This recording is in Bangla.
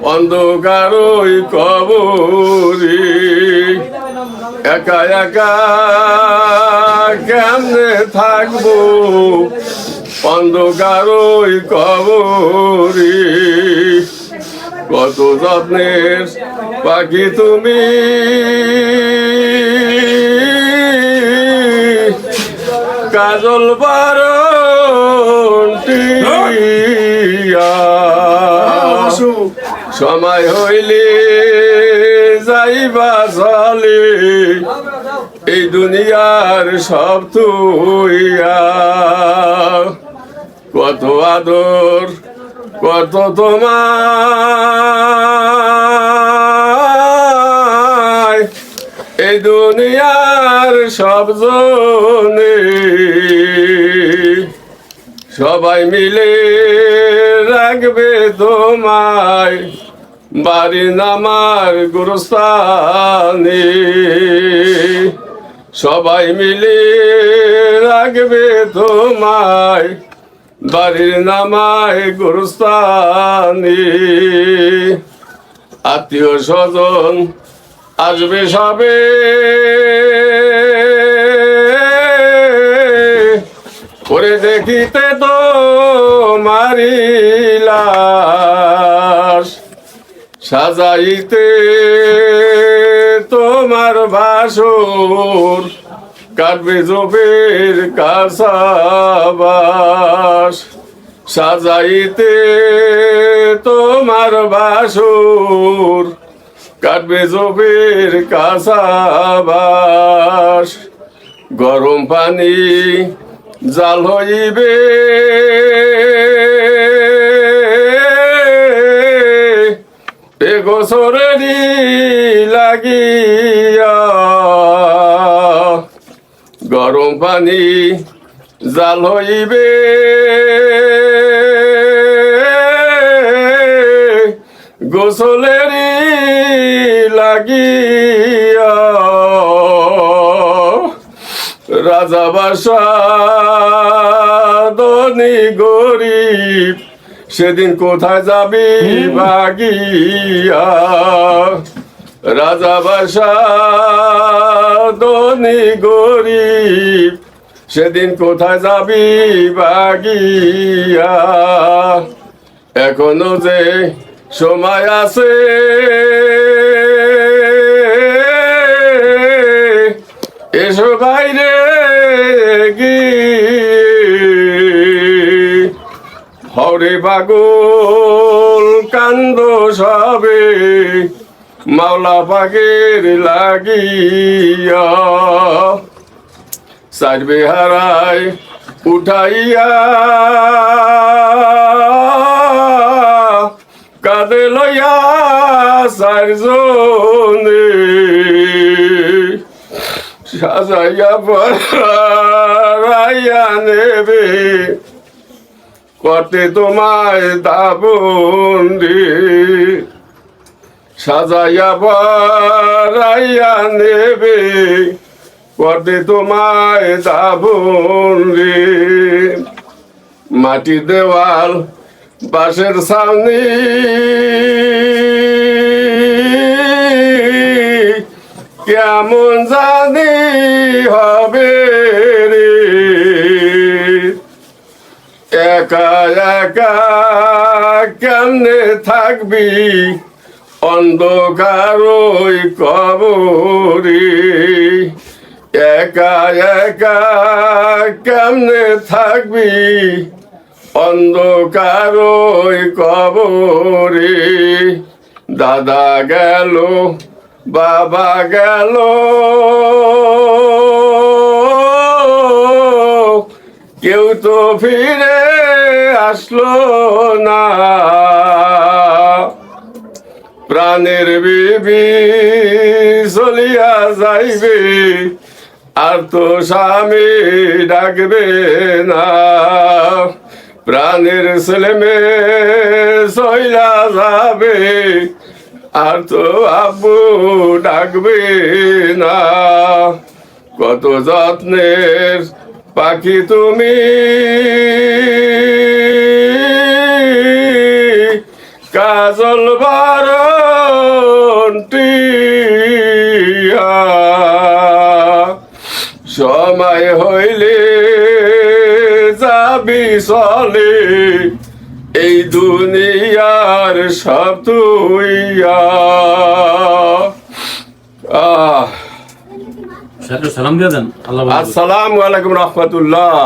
অন্ধকার ওই কবরে একা একা কেমনে থাকবো অন্ধকার ওই কবরে কত যত্নের পাখি তুমি কাজল বারন্টিয়া সময় হইলে যাইবা চলে এই দুনিয়ার সব তুইয়া কত আদর কত তোমায় এই দুনিয়ার সব জনে সবাই মিলে রাখবে তোমায় বাড়ি নামার গুরুস্থানে সবাই মিলে রাখবে তোমায় বাড়ির নামায় গুরুস্থানে আত্মীয় স্বজন আসবে সবে করে দেখিতে তো মারিলাস সাজাইতে তোমার বাসর কাটবে জবের কাসাবাস সাজাইতে তোমার বাসর কাটবে জবের কাসাবাস গরম পানি জাল হইবে এ গোসরেরই লাগিয়া গরম পানি জাল হইবে গোসলেরই লাগিয়া রাজা বাসা ধনী গরিব সেদিন কোথায় যাবি ভাগিয়া রাজা বাসা ধনী গরিব সেদিন কোথায় যাবি ভাগিয়া এখনো যে সময় আছে এসো বাইরে হরে পাগল কান্দ সবে মাওলা পাকের লাগিয়া সাজবে হারায় উঠাইয়া কাঁদে লইয়া চারজনে সাজাইয়া পড়াইয়া নেবে করতে তোমায় দাবন রে সাজাইয়া পড়াইয়া নেবে করতে তোমায় দাবন রে মাটি দেওয়াল বাঁশের সামনে কেমন জানি হবে রে একা একা কেমনে থাকবি অন্ধকার ওই কবরে একা একা কেমনে থাকবি অন্ধকার ওই কবরে দাদা গেল বাবা গেল কেউ তো ফিরে আসলো না প্রাণের বিবি চলিয়া যাইবে আর তো স্বামী ডাকবে না প্রাণের ছেলে মেয়ে চইলা যাবে আর তো আব্বু ডাকবে না কত যত্নের পাখি তুমি কাজল বারন্টি সময় হইলে যাবি চলে এই দুনিয়ার সব তুইয়া সালাম দিয়ে দেন। আল্লাহ আসসালামু আলাইকুম রহমতুল্লাহ।